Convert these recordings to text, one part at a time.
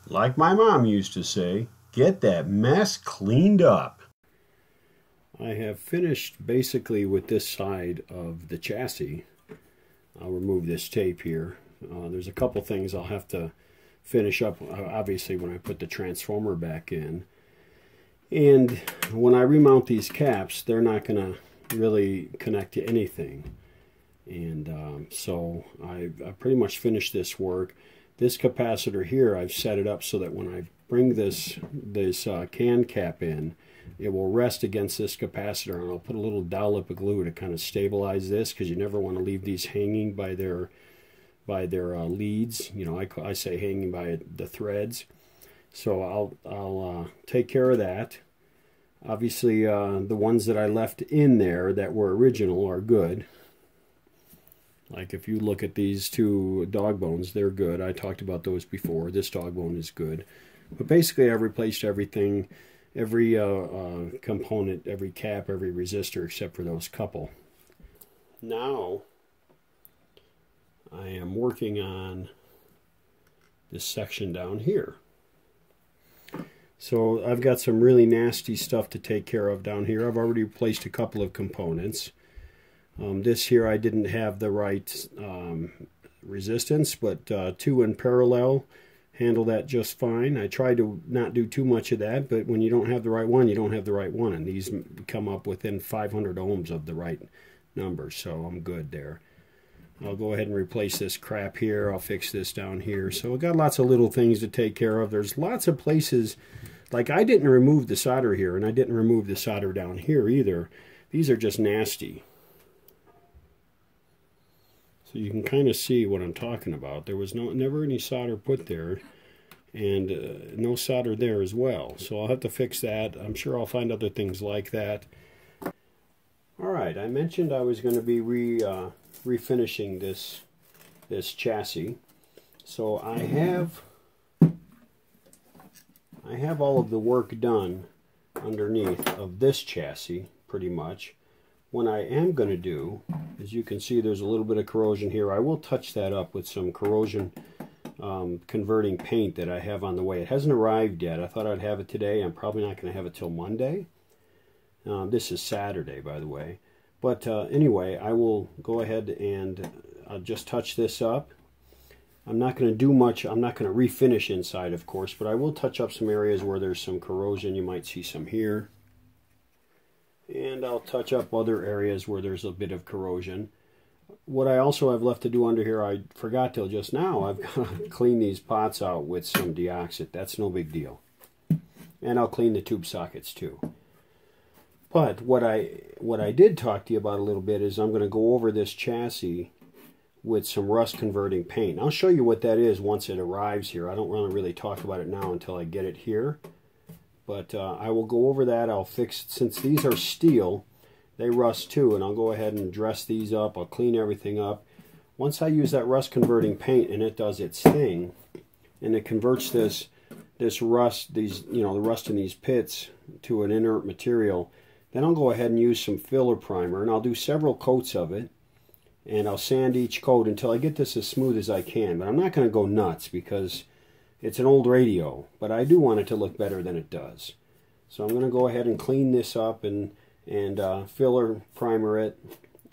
Like my mom used to say, get that mess cleaned up. I have finished basically with this side of the chassis. I'll remove this tape here. There's a couple things I'll have to finish up, obviously, when I put the transformer back in. And when I remount these caps, they're not going to really connect to anything. And so I pretty much finished this work. This capacitor here, I've set it up so that when I bring this can cap in, it will rest against this capacitor, and I'll put a little dollop of glue to kind of stabilize this, because you never want to leave these hanging by their leads. You know, I say hanging by the threads. So I'll take care of that. Obviously, the ones that I left in there that were original are good. Like if you look at these two dog bones, they're good. I talked about those before. This dog bone is good. But basically, I've replaced everything, every component, every cap, every resistor, except for those couple. Now, I am working on this section down here. So I've got some really nasty stuff to take care of down here. I've already replaced a couple of components. This here I didn't have the right resistance, but two in parallel handle that just fine. I tried to not do too much of that, but when you don't have the right one, you don't have the right one, and these come up within 500 ohms of the right number, so I'm good there. I'll go ahead and replace this crap here. I'll fix this down here. So I've got lots of little things to take care of. There's lots of places, like I didn't remove the solder here, and I didn't remove the solder down here either. These are just nasty. So you can kind of see what I'm talking about. There was never any solder put there, and no solder there as well. So I'll have to fix that. I'm sure I'll find other things like that. All right, I mentioned I was going to be refinishing this chassis. So I have all of the work done underneath of this chassis, pretty much. What I am going to do, as you can see, there's a little bit of corrosion here. I will touch that up with some corrosion converting paint that I have on the way. It hasn't arrived yet. I thought I'd have it today. I'm probably not going to have it till Monday. This is Saturday, by the way. But anyway, I will go ahead and just touch this up. I'm not going to do much. I'm not going to refinish inside, of course, but I will touch up some areas where there's some corrosion. You might see some here. And I'll touch up other areas where there's a bit of corrosion. What I also have left to do under here, I forgot till just now, I've got to clean these pots out with some deoxit. That's no big deal. And I'll clean the tube sockets too. But what I did talk to you about a little bit is I'm going to go over this chassis with some rust converting paint. I'll show you what that is once it arrives here. I don't want to really talk about it now until I get it here. But I will go over that. I'll fix, since these are steel, they rust too, and I'll go ahead and dress these up. I'll clean everything up. Once I use that rust converting paint and it does its thing, and it converts this rust, the rust in these pits to an inert material, then I'll go ahead and use some filler primer, and I'll do several coats of it, and I'll sand each coat until I get this as smooth as I can. But I'm not going to go nuts because it's an old radio, but I do want it to look better than it does. So I'm going to go ahead and clean this up and filler primer it.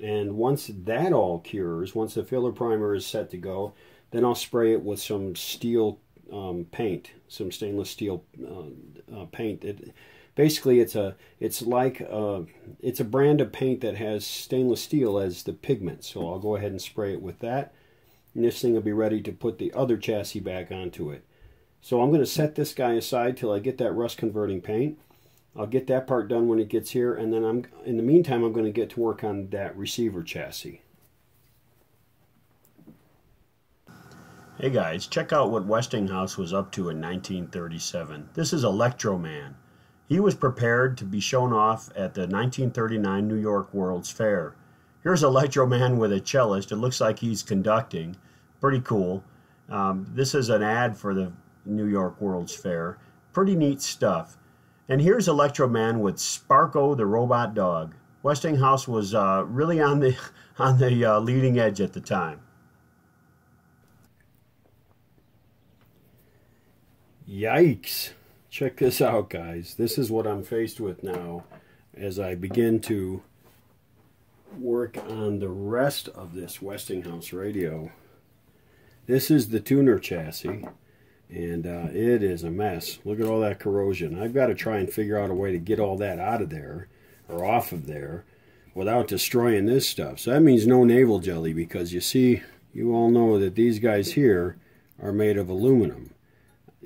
And once that all cures, once the filler primer is set to go, then I'll spray it with some steel paint, some stainless steel paint. Basically, it's a brand of paint that has stainless steel as the pigment. So I'll go ahead and spray it with that, and this thing will be ready to put the other chassis back onto it. So I'm going to set this guy aside till I get that rust converting paint. I'll get that part done when it gets here, and then in the meantime I'm going to get to work on that receiver chassis. Hey guys, check out what Westinghouse was up to in 1937. This is Electro Man. He was prepared to be shown off at the 1939 New York World's Fair. Here's Electro Man with a cellist. It looks like he's conducting. Pretty cool. This is an ad for the New York World's Fair. Pretty neat stuff. And here's Electro Man with Sparko the robot dog. Westinghouse was really on the leading edge at the time. Yikes! Check this out, guys. This is what I'm faced with now as I begin to work on the rest of this Westinghouse radio. This is the tuner chassis, and it is a mess. Look at all that corrosion. I've got to try and figure out a way to get all that out of there, or off of there, without destroying this stuff. So that means no navel jelly, because you see, you all know that these guys here are made of aluminum.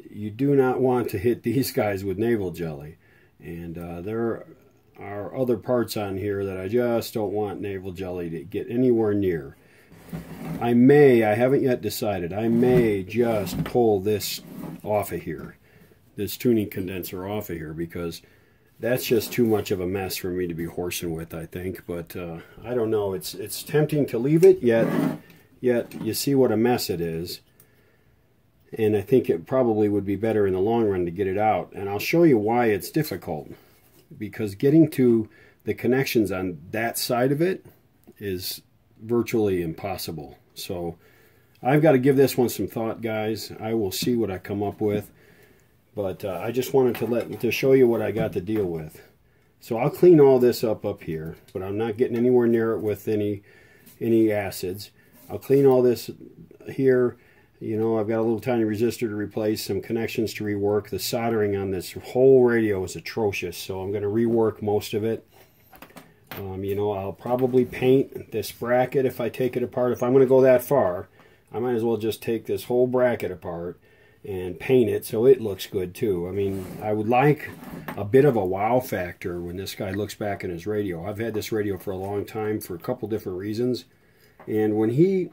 You do not want to hit these guys with navel jelly. And there are other parts on here that I just don't want navel jelly to get anywhere near. I haven't yet decided, I may just pull this off of here, this tuning condenser off of here, because that's just too much of a mess for me to be horsing with, I think. But I don't know, it's tempting to leave it, yet you see what a mess it is. And I think it probably would be better in the long run to get it out. And I'll show you why it's difficult. Because getting to the connections on that side of it is virtually impossible. So I've got to give this one some thought, guys. I will see what I come up with. But I just wanted to show you what I got to deal with. So I'll clean all this up here. But I'm not getting anywhere near it with any acids. I'll clean all this here. You know, I've got a little tiny resistor to replace, some connections to rework. The soldering on this whole radio is atrocious, so I'm going to rework most of it. You know, I'll probably paint this bracket if I take it apart. If I'm going to go that far, I might as well just take this whole bracket apart and paint it so it looks good too. I mean, I would like a bit of a wow factor when this guy looks back in his radio. I've had this radio for a long time for a couple different reasons, and when he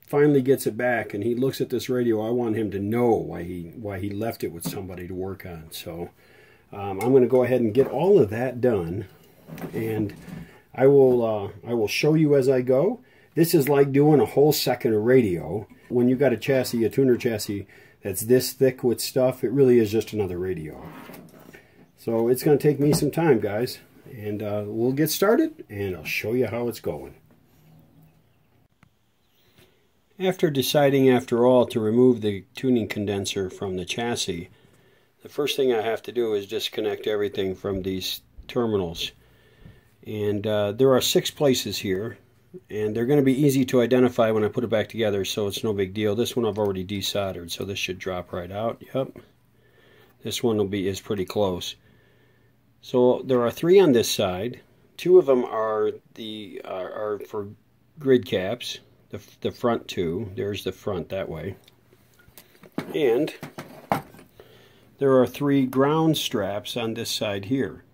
finally gets it back and he looks at this radio, I want him to know why he left it with somebody to work on. So I'm going to go ahead and get all of that done, and I will show you as I go. This is like doing a whole second of radio. When you got a chassis, a tuner chassis that's this thick with stuff, it really is just another radio. So it's going to take me some time, guys, and we'll get started and I'll show you how it's going. After deciding, after all, to remove the tuning condenser from the chassis, the first thing I have to do is disconnect everything from these terminals. And there are 6 places here, and they're going to be easy to identify when I put it back together, so it's no big deal. This one I've already desoldered, so this should drop right out. Yep. This one is pretty close. So there are 3 on this side. 2 of them are for grid caps. The front 2, there's the front that way, and there are 3 ground straps on this side here.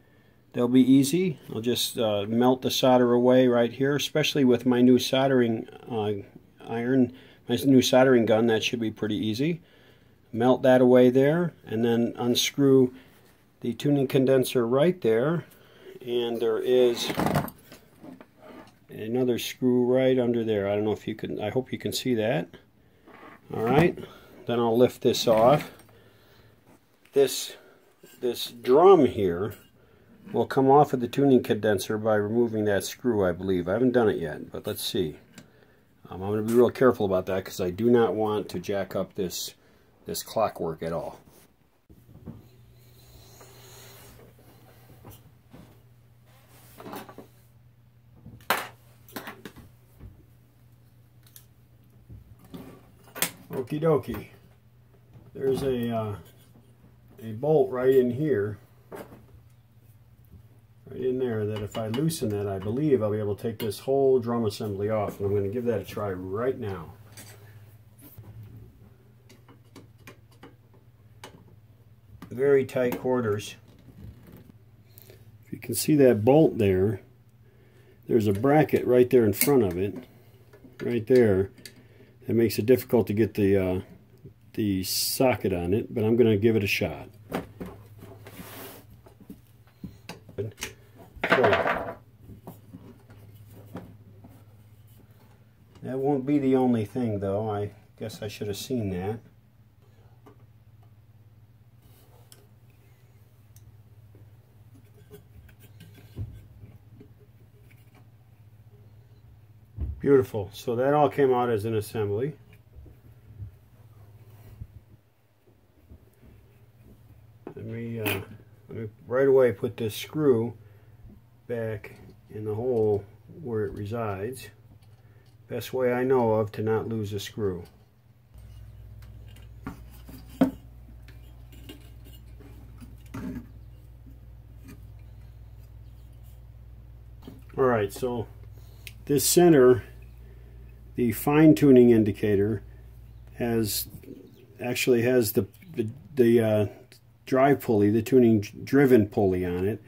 They'll be easy. I'll just melt the solder away right here, especially with my new soldering iron, my new soldering gun. That should be pretty easy. Melt that away there, and then unscrew the tuning condenser right there, and there is another screw right under there. I don't know if you can, I hope you can see that. Alright, then I'll lift this off. This drum here will come off of the tuning condenser by removing that screw, I believe. I haven't done it yet, but let's see. I'm going to be real careful about that because I do not want to jack up this clockwork at all. Okie dokie. There's a bolt right in here, right in there, that if I loosen that, I believe I'll be able to take this whole drum assembly off, and I'm going to give that a try right now. Very tight quarters. If you can see that bolt there, there's a bracket right there in front of it, right there. It makes it difficult to get the socket on it, but I'm going to give it a shot. So, that won't be the only thing, though. I guess I should have seen that. Beautiful. So that all came out as an assembly. let me right away put this screw back in the hole where it resides. Best way I know of to not lose a screw. Alright, so this center, the fine-tuning indicator, actually has the drive pulley, the tuning driven pulley on it,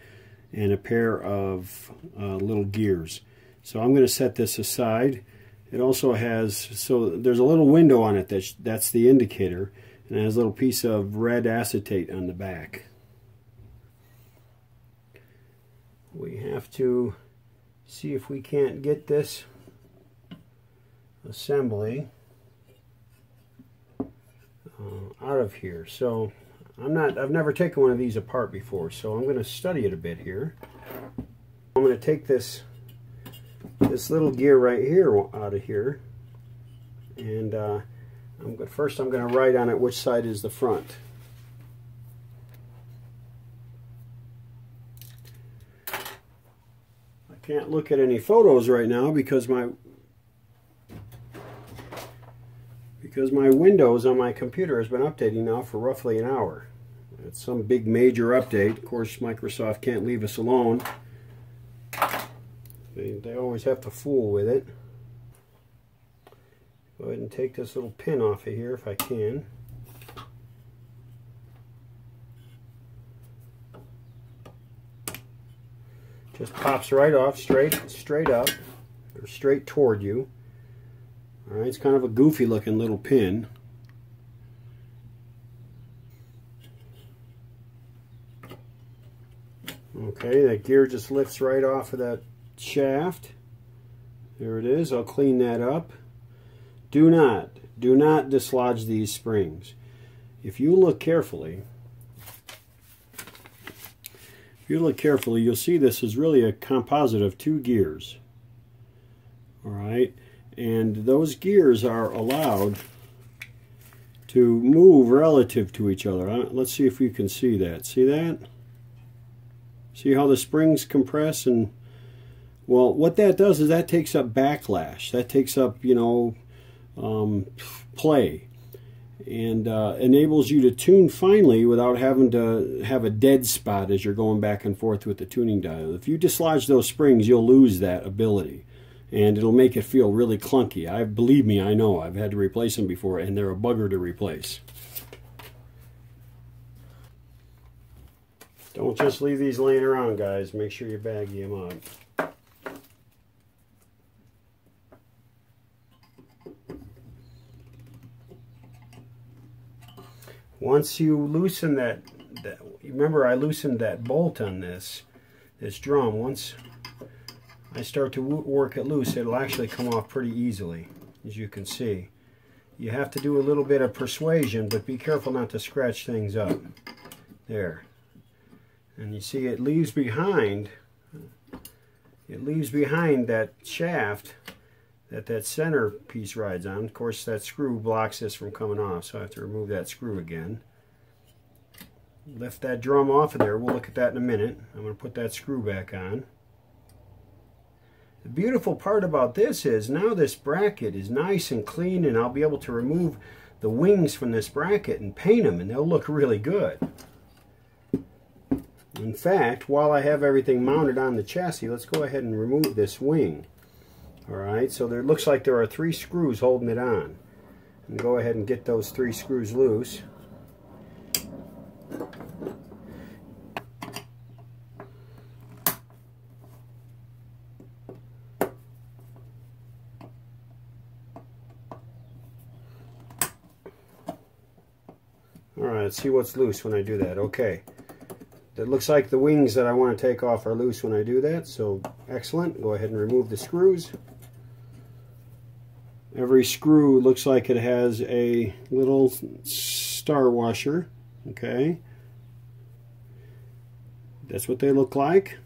and a pair of little gears. So I'm going to set this aside. It also has, so there's a little window on it that's the indicator, and it has a little piece of red acetate on the back. We have to see if we can't get this assembly out of here. So I've never taken one of these apart before, so I'm going to study it a bit here. I'm going to take this little gear right here out of here, and first I'm going to write on it which side is the front. I can't look at any photos right now because my Windows on my computer has been updating now for roughly an hour. It's some big major update. Of course, Microsoft can't leave us alone. They always have to fool with it. Go ahead and take this little pin off of here if I can. Just pops right off, straight up, or straight toward you. Alright, it's kind of a goofy looking little pin. Okay, that gear just lifts right off of that shaft. There it is. I'll clean that up. Do not dislodge these springs. If you look carefully, you'll see this is really a composite of two gears. Alright, and those gears are allowed to move relative to each other. Let's see if you can see that. See that? See how the springs compress? And well, what that does is that takes up backlash. That takes up, play, and enables you to tune finely without having to have a dead spot as you're going back and forth with the tuning dial. If you dislodge those springs, you'll lose that ability, and it'll make it feel really clunky. Believe me, I know. I've had to replace them before, and they're a bugger to replace. Don't just leave these laying around, guys. Make sure you baggy them up. Once you loosen that, remember I loosened that bolt on this drum. Once I start to work it loose, it'll actually come off pretty easily, as you can see. You have to do a little bit of persuasion, but be careful not to scratch things up. There. And you see it leaves behind that shaft that center piece rides on. Of course, that screw blocks this from coming off, so I have to remove that screw again. Lift that drum off of there. We'll look at that in a minute. I'm going to put that screw back on. The beautiful part about this is now this bracket is nice and clean, and I'll be able to remove the wings from this bracket and paint them, and they'll look really good. In fact, while I have everything mounted on the chassis, let's go ahead and remove this wing. Alright, so there looks like there are 3 screws holding it on. And go ahead and get those 3 screws loose. Alright, let's see what's loose when I do that. Okay. It looks like the wings that I want to take off are loose when I do that, so excellent. Go ahead and remove the screws. Every screw looks like it has a little star washer. Okay. That's what they look like.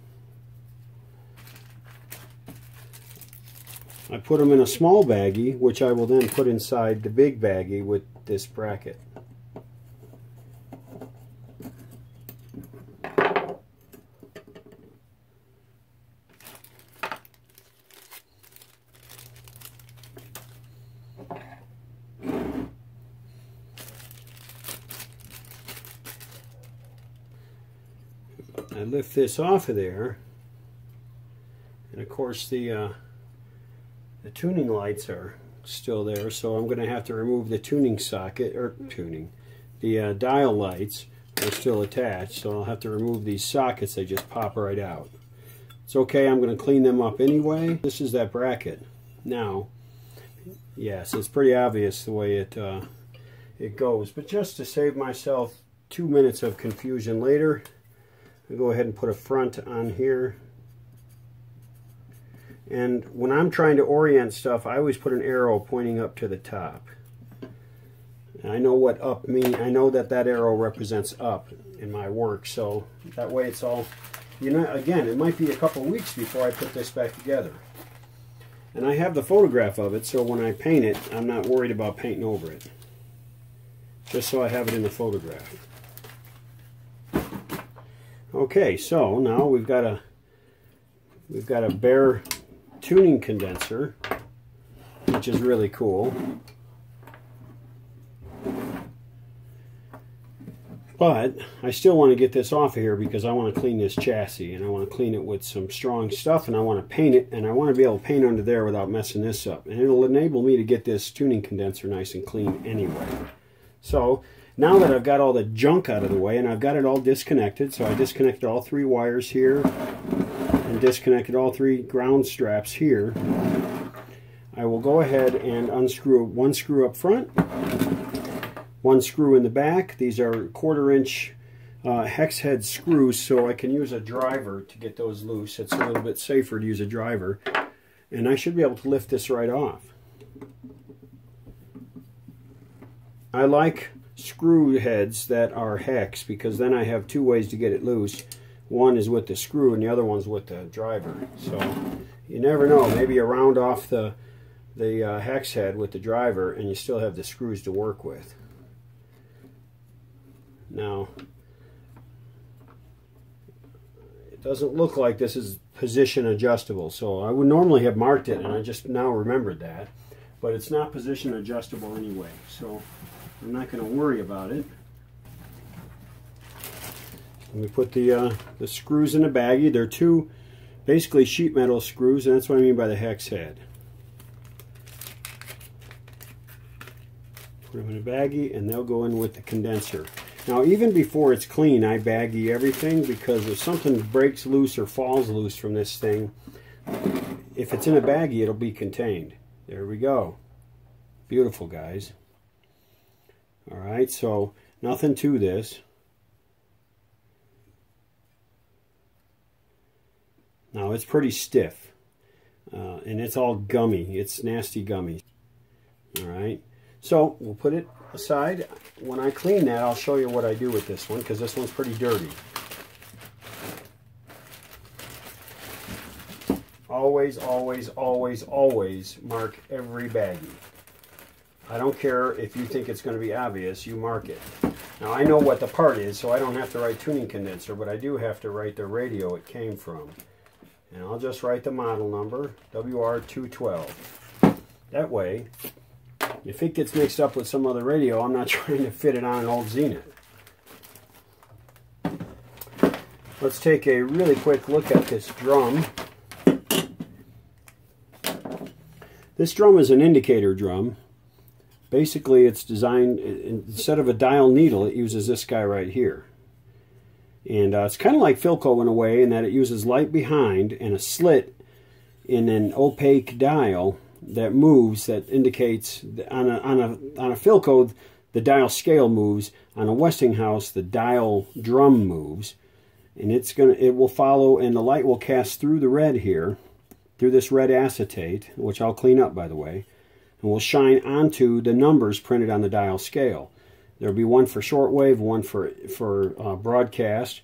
I put them in a small baggie, which I will then put inside the big baggie with this bracket. I lift this off of there, and of course the tuning lights are still there, so I'm going to have to remove the tuning socket, or the dial lights are still attached, so I'll have to remove these sockets. They just pop right out. It's okay, I'm going to clean them up anyway. This is that bracket. Now, yes, it's pretty obvious the way it goes, but just to save myself 2 minutes of confusion later, I'll go ahead and put a front on here. And when I'm trying to orient stuff, I always put an arrow pointing up to the top. And I know what up means. I know that that arrow represents up in my work, so that way it's all, you know, again, it might be a couple weeks before I put this back together. And I have the photograph of it, so when I paint it, I'm not worried about painting over it. Just so I have it in the photograph. Okay, so now we've got a bare tuning condenser, which is really cool. But I still want to get this off of here because I want to clean this chassis, and I want to clean it with some strong stuff, and I want to paint it, and I want to be able to paint under there without messing this up. And it'll enable me to get this tuning condenser nice and clean anyway. So now that I've got all the junk out of the way, and I've got it all disconnected, so I disconnected all 3 wires here and disconnected all 3 ground straps here, I will go ahead and unscrew 1 screw up front, 1 screw in the back. These are 1/4 inch hex head screws, so I can use a driver to get those loose. It's a little bit safer to use a driver, and I should be able to lift this right off. I like screw heads that are hex because then I have 2 ways to get it loose. One is with the screw and the other one's with the driver. So you never know, maybe you round off the hex head with the driver and you still have the screws to work with. Now, it doesn't look like this is position adjustable, so I would normally have marked it and I just now remembered that, but it's not position adjustable anyway, so I'm not going to worry about it. Let me put the screws in the baggie. They're 2 basically sheet metal screws, and that's what I mean by the hex head. Put them in a baggie, and they'll go in with the condenser. Now, even before it's clean, I baggie everything, because if something breaks loose or falls loose from this thing, if it's in a baggie, it'll be contained. There we go. Beautiful, guys. Alright, so nothing to this. Now it's pretty stiff, and it's all gummy. It's nasty gummy. Alright, so we'll put it aside. When I clean that, I'll show you what I do with this one, because this one's pretty dirty. Always, always, always, always mark every baggie. I don't care if you think it's going to be obvious, you mark it. Now I know what the part is, so I don't have to write tuning condenser, but I do have to write the radio it came from. And I'll just write the model number, WR-212. That way, if it gets mixed up with some other radio, I'm not trying to fit it on an old Zenith. Let's take a really quick look at this drum. This drum is an indicator drum. Basically, it's designed, instead of a dial needle, it uses this guy right here. And it's kind of like Philco in a way, in that it uses light behind and a slit in an opaque dial that moves, that indicates, on a Philco, the dial scale moves. On a Westinghouse, the dial drum moves. And it will follow, and the light will cast through the red here, through this red acetate, which I'll clean up, by the way, and will shine onto the numbers printed on the dial scale. There'll be one for shortwave, one for broadcast,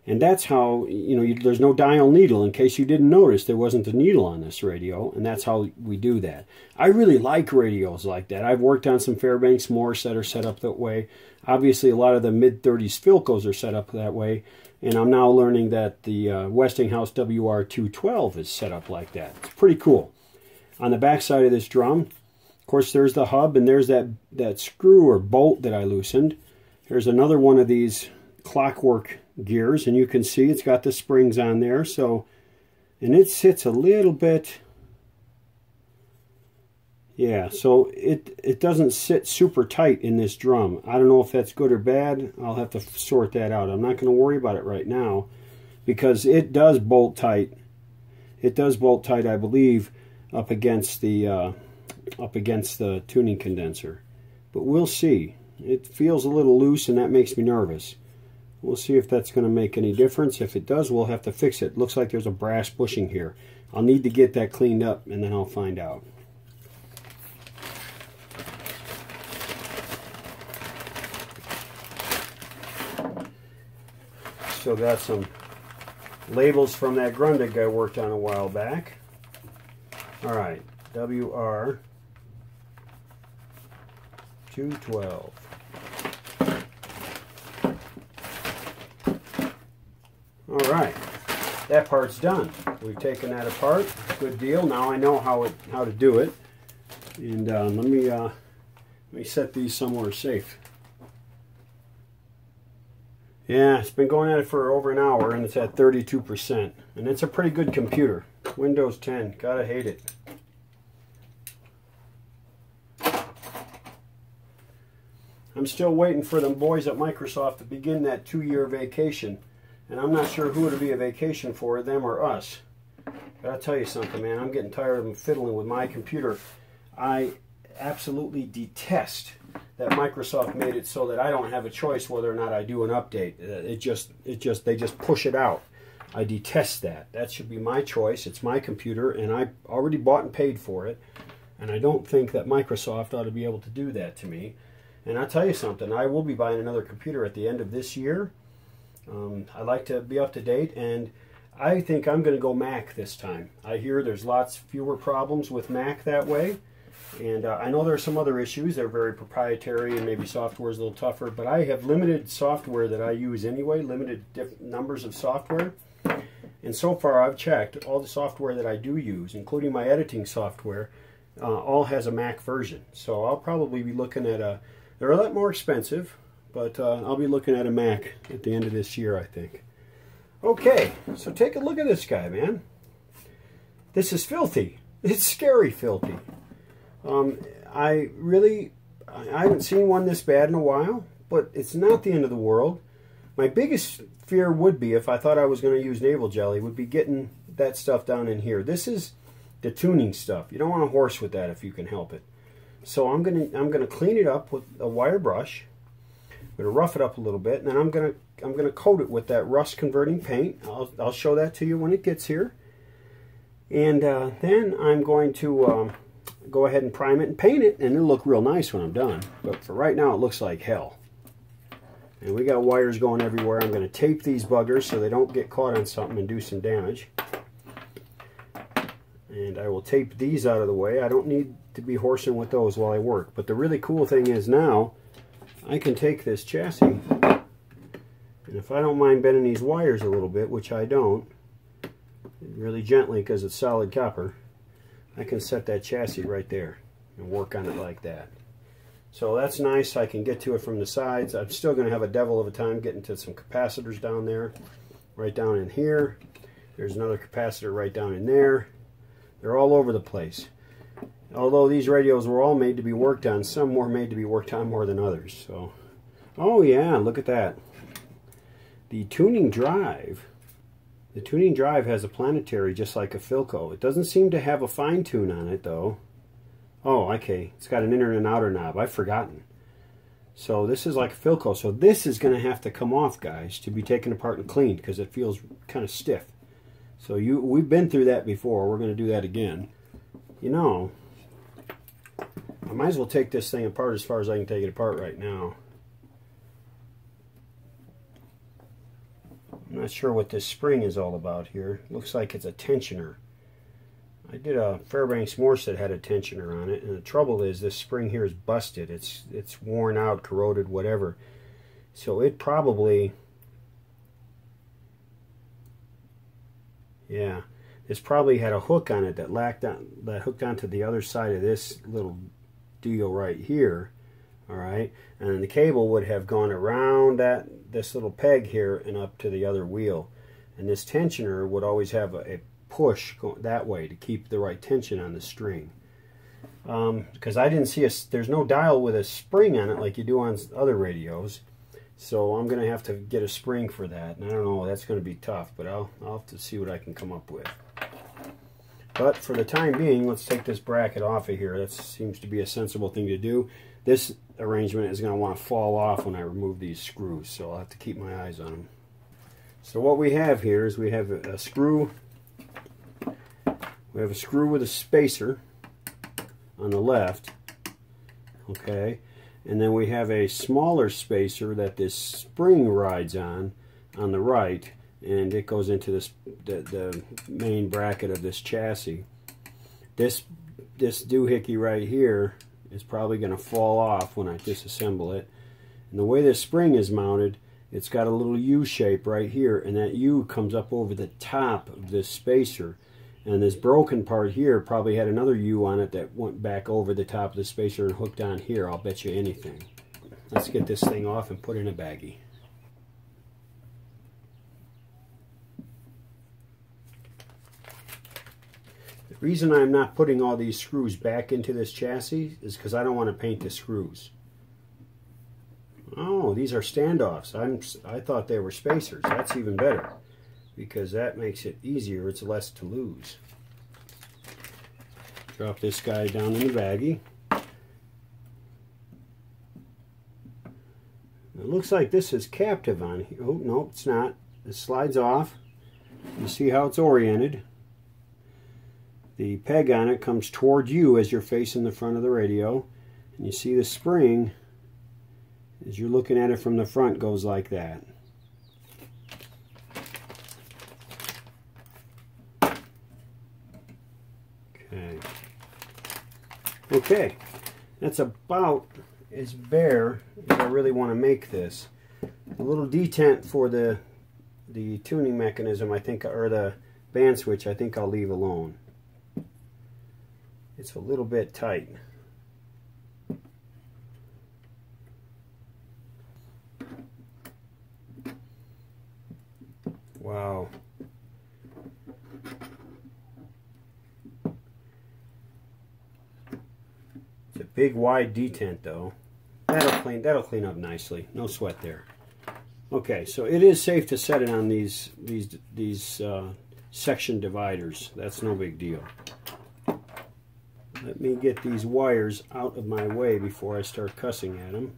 and that's how, you know, there's no dial needle. In case you didn't notice, there wasn't a needle on this radio, and that's how we do that. I really like radios like that. I've worked on some Fairbanks Morse that are set up that way. Obviously, a lot of the mid-30s Philcos are set up that way, and I'm now learning that the Westinghouse WR-212 is set up like that. It's pretty cool. On the back side of this drum, of course, there's the hub, and there's that screw or bolt that I loosened. Here's another one of these clockwork gears, and you can see it's got the springs on there. So, and it sits a little bit, yeah, so it doesn't sit super tight in this drum. I don't know if that's good or bad. I'll have to sort that out. I'm not going to worry about it right now because it does bolt tight. It does bolt tight, I believe, up against the tuning condenser. But we'll see. It feels a little loose, and that makes me nervous. We'll see if that's going to make any difference. If it does, we'll have to fix it. Looks like there's a brass bushing here. I'll need to get that cleaned up, and then I'll find out. Still got some labels from that Grundig I worked on a while back. All right, WR-212. All right, that part's done. We've taken that apart. Good deal. Now I know how to do it. And let me set these somewhere safe. Yeah, it's been going at it for over an hour, and it's at 32%. And it's a pretty good computer. Windows 10. Gotta hate it. I'm still waiting for them boys at Microsoft to begin that 2-year vacation. And I'm not sure who it'll be a vacation for, them or us. But I'll tell you something, man. I'm getting tired of them fiddling with my computer. I absolutely detest that Microsoft made it so that I don't have a choice whether or not I do an update. They just push it out. I detest that. That should be my choice. It's my computer, and I already bought and paid for it. And I don't think that Microsoft ought to be able to do that to me. And I'll tell you something. I will be buying another computer at the end of this year. I like to be up to date, and I think I'm going to go Mac this time. I hear there's lots fewer problems with Mac that way. And I know there are some other issues. They're very proprietary, and maybe software is a little tougher. But I have limited software that I use anyway, limited numbers of software. And so far, I've checked all the software that I do use, including my editing software, all has a Mac version. So I'll probably be looking at a... They're a lot more expensive, but I'll be looking at a Mac at the end of this year, I think. Okay, so take a look at this guy, man. This is filthy. It's scary filthy. I haven't seen one this bad in a while, but it's not the end of the world. My biggest fear would be, if I thought I was going to use navel jelly, would be getting that stuff down in here. This is the tuning stuff. You don't want to horse with that if you can help it. So I'm gonna clean it up with a wire brush. I'm gonna rough it up a little bit, and then I'm gonna coat it with that rust converting paint. I'll show that to you when it gets here. And then I'm going to go ahead and prime it and paint it, and it'll look real nice when I'm done. But for right now, it looks like hell. And we got wires going everywhere. I'm going to tape these buggers so they don't get caught on something and do some damage. And I will tape these out of the way. I don't need to be horsing with those while I work. But the really cool thing is now, I can take this chassis, and if I don't mind bending these wires a little bit, which I don't, really gently because it's solid copper, I can set that chassis right there and work on it like that. So that's nice. I can get to it from the sides. I'm still going to have a devil of a time getting to some capacitors down there, right down in here. There's another capacitor right down in there. They're all over the place. Although these radios were all made to be worked on, some were made to be worked on more than others. So, oh yeah, look at that. The tuning drive. The tuning drive has a planetary just like a Philco. It doesn't seem to have a fine tune on it though. Oh, okay. It's got an inner and an outer knob. I've forgotten. So this is like a Philco. So this is going to have to come off, guys, to be taken apart and cleaned because it feels kind of stiff. So we've been through that before. We're going to do that again. You know, I might as well take this thing apart as far as I can take it apart right now. I'm not sure what this spring is all about here. Looks like it's a tensioner. I did a Fairbanks Morse that had a tensioner on it, and the trouble is this spring here is busted. It's worn out, corroded, whatever. So it probably, yeah, this probably had a hook on it that hooked onto the other side of this little deal right here. All right, and the cable would have gone around this little peg here and up to the other wheel, and this tensioner would always have a push that way to keep the right tension on the string. Because I didn't see there's no dial with a spring on it like you do on other radios, so I'm gonna have to get a spring for that, and I don't know, that's gonna be tough, but I'll have to see what I can come up with. But for the time being, let's take this bracket off of here. That seems to be a sensible thing to do. This arrangement is going to want to fall off when I remove these screws, so I'll have to keep my eyes on them. So what we have here is we have a screw. We have a screw with a spacer on the left, okay, and then we have a smaller spacer that this spring rides on the right, and it goes into the main bracket of this chassis. This doohickey right here is probably going to fall off when I disassemble it. And the way this spring is mounted, it's got a little U shape right here, and that U comes up over the top of this spacer. And this broken part here probably had another U on it that went back over the top of the spacer and hooked on here, I'll bet you anything. Let's get this thing off and put in a baggie. The reason I'm not putting all these screws back into this chassis is because I don't want to paint the screws. Oh, these are standoffs. I thought they were spacers. That's even better, because that makes it easier. It's less to lose. Drop this guy down in the baggie. It looks like this is captive on here. Oh, no, it's not. This slides off. You see how it's oriented. The peg on it comes toward you as you're facing the front of the radio, and you see the spring, as you're looking at it from the front, goes like that. Okay, that's about as bare as I really want to make this. A little detent for the tuning mechanism, I think, or the band switch, I think I'll leave alone. It's a little bit tight. Wow. It's a big wide detent though. That'll clean up nicely. No sweat there. Okay, so it is safe to set it on these section dividers. That's no big deal. Let me get these wires out of my way before I start cussing at them.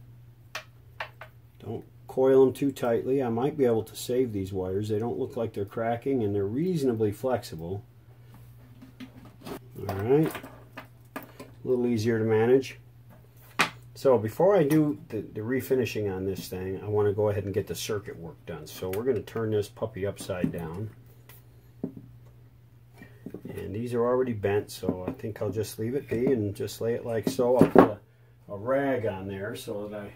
Don't coil them too tightly. I might be able to save these wires. They don't look like they're cracking, and they're reasonably flexible. Alright. A little easier to manage. So before I do the refinishing on this thing, I want to go ahead and get the circuit work done. So we're going to turn this puppy upside down. And these are already bent, so I think I'll just leave it be and just lay it like so. I'll put a rag on there so that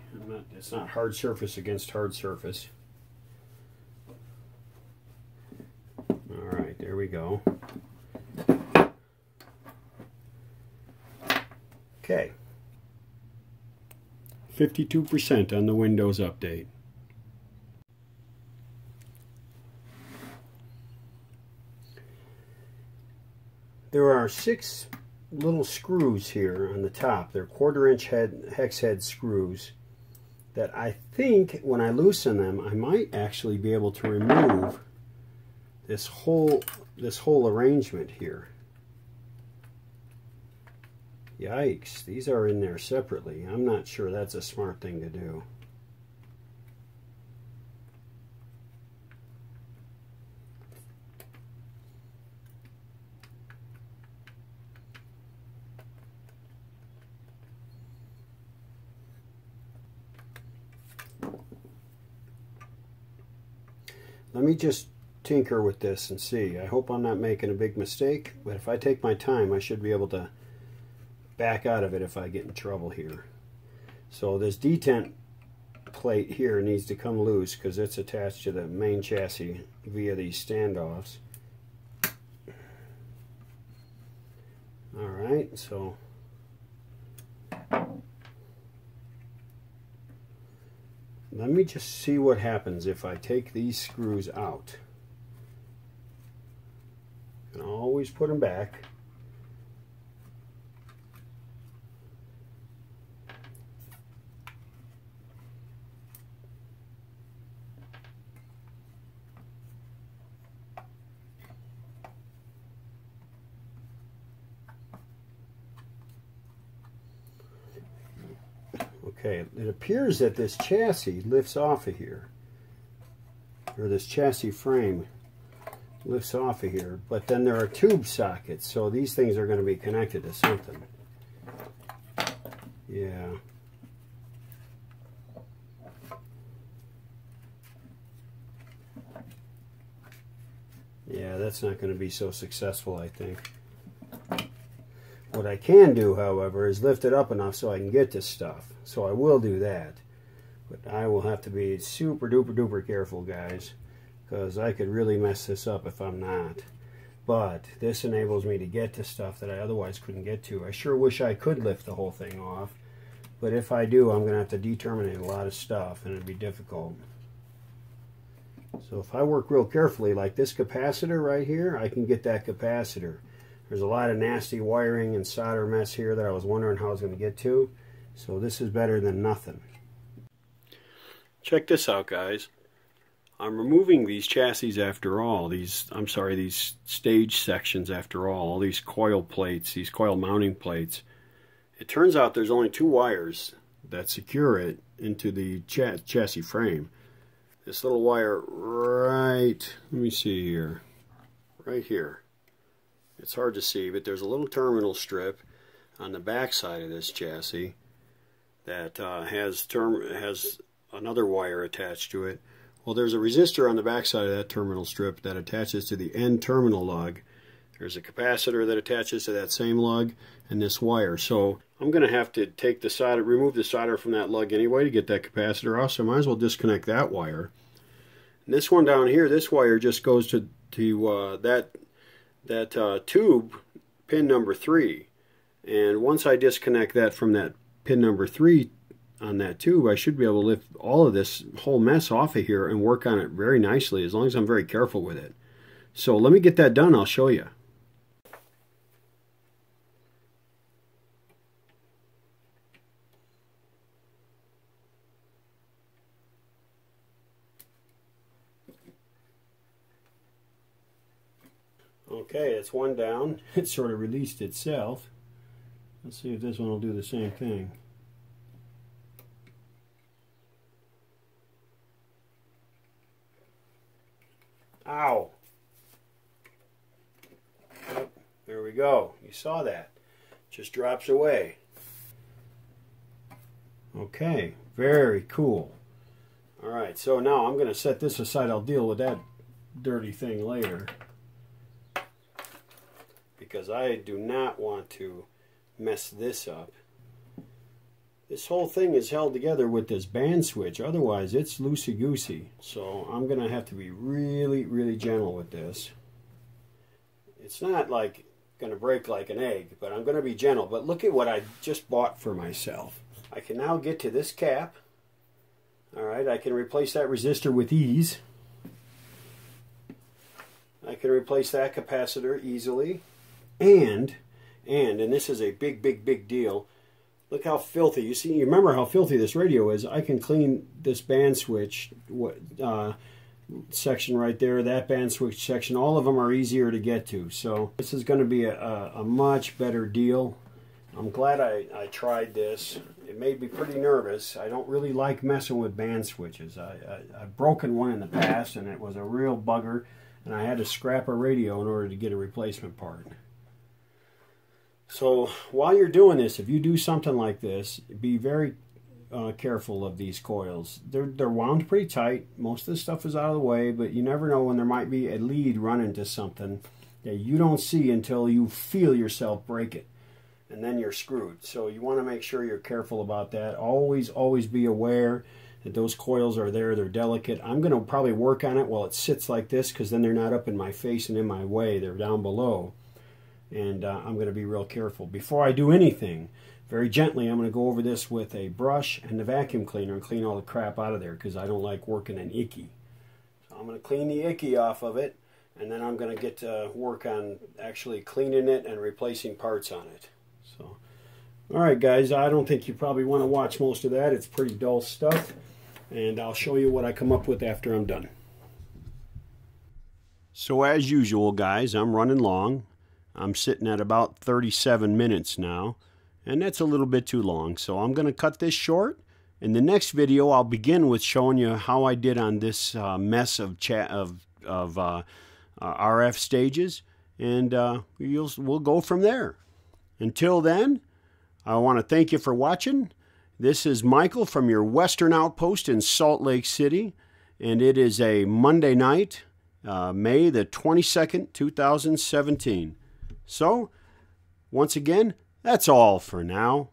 it's not hard surface against hard surface. Alright, there we go. Okay. 52% on the Windows update. There are 6 little screws here on the top. They're 1/4-inch hex head screws that I think when I loosen them, I might actually be able to remove this whole arrangement here. Yikes, these are in there separately. I'm not sure that's a smart thing to do. Let me just tinker with this and see. I hope I'm not making a big mistake, but if I take my time, I should be able to back out of it if I get in trouble here. So this detent plate here needs to come loose because it's attached to the main chassis via these standoffs. Alright, so let me just see what happens if I take these screws out. And I'll always put them back. Okay, it appears that this chassis lifts off of here, or this chassis frame lifts off of here, but then there are tube sockets, so these things are going to be connected to something. Yeah. Yeah, that's not going to be so successful, I think. What I can do, however, is lift it up enough so I can get to stuff. So I will do that. But I will have to be super duper duper careful, guys, because I could really mess this up if I'm not. But this enables me to get to stuff that I otherwise couldn't get to. I sure wish I could lift the whole thing off. But if I do, I'm going to have to determinate a lot of stuff, and it'd be difficult. So if I work real carefully, like this capacitor right here, I can get that capacitor. There's a lot of nasty wiring and solder mess here that I was wondering how I was going to get to. So this is better than nothing. Check this out, guys. I'm removing these chassis after all. These stage sections after all these coil plates, these coil mounting plates. It turns out there's only 2 wires that secure it into the chassis frame. This little wire right, let me see here, right here. It's hard to see, but there's a little terminal strip on the back side of this chassis that has another wire attached to it. Well, there's a resistor on the back side of that terminal strip that attaches to the end terminal lug. There's a capacitor that attaches to that same lug and this wire. So I'm going to have to take the solder, remove the solder from that lug anyway to get that capacitor off. So I might as well disconnect that wire. And this one down here, this wire just goes to that tube, pin number 3. And once I disconnect that from that pin number 3 on that tube, I should be able to lift all of this whole mess off of here and work on it very nicely, as long as I'm very careful with it. So let me get that done, I'll show you. Okay, it's one down. It sort of released itself. Let's see if this one will do the same thing. Ow! Oh, there we go. You saw that. Just drops away. Okay, very cool. Alright, so now I'm going to set this aside. I'll deal with that dirty thing later, because I do not want to mess this up. This whole thing is held together with this band switch, otherwise it's loosey-goosey. So I'm going to have to be really, really gentle with this. It's not like going to break like an egg, but I'm going to be gentle. But look at what I just bought for myself. I can now get to this cap. Alright, I can replace that resistor with ease. I can replace that capacitor easily. And this is a big deal, look how filthy. You remember how filthy this radio is. I can clean this band switch section right there, that band switch section. All of them are easier to get to. So this is going to be a much better deal. I'm glad I tried this. It made me pretty nervous. I don't really like messing with band switches. I've broken one in the past, and it was a real bugger, and I had to scrap a radio in order to get a replacement part. So while you're doing this, if you do something like this, be very careful of these coils. They're wound pretty tight. Most of the stuff is out of the way, but you never know when there might be a lead run into something that you don't see until you feel yourself break it, and then you're screwed. So you want to make sure you're careful about that. Always be aware that those coils are there. They're delicate. I'm going to probably work on it while it sits like this, because then they're not up in my face and in my way. They're down below. And I'm going to be real careful. Before I do anything, very gently, I'm going to go over this with a brush and the vacuum cleaner and clean all the crap out of there because I don't like working in icky. So I'm going to clean the icky off of it, and then I'm going to get to work on actually cleaning it and replacing parts on it. So, all right, guys, I don't think you probably want to watch most of that. It's pretty dull stuff, and I'll show you what I come up with after I'm done. So as usual, guys, I'm running long. I'm sitting at about 37 minutes now, and that's a little bit too long, so I'm going to cut this short. In the next video, I'll begin with showing you how I did on this mess of RF stages, and we'll go from there. Until then, I want to thank you for watching. This is Michael from your Western Outpost in Salt Lake City, and it is a Monday night, May the 22nd, 2017. So, once again, that's all for now.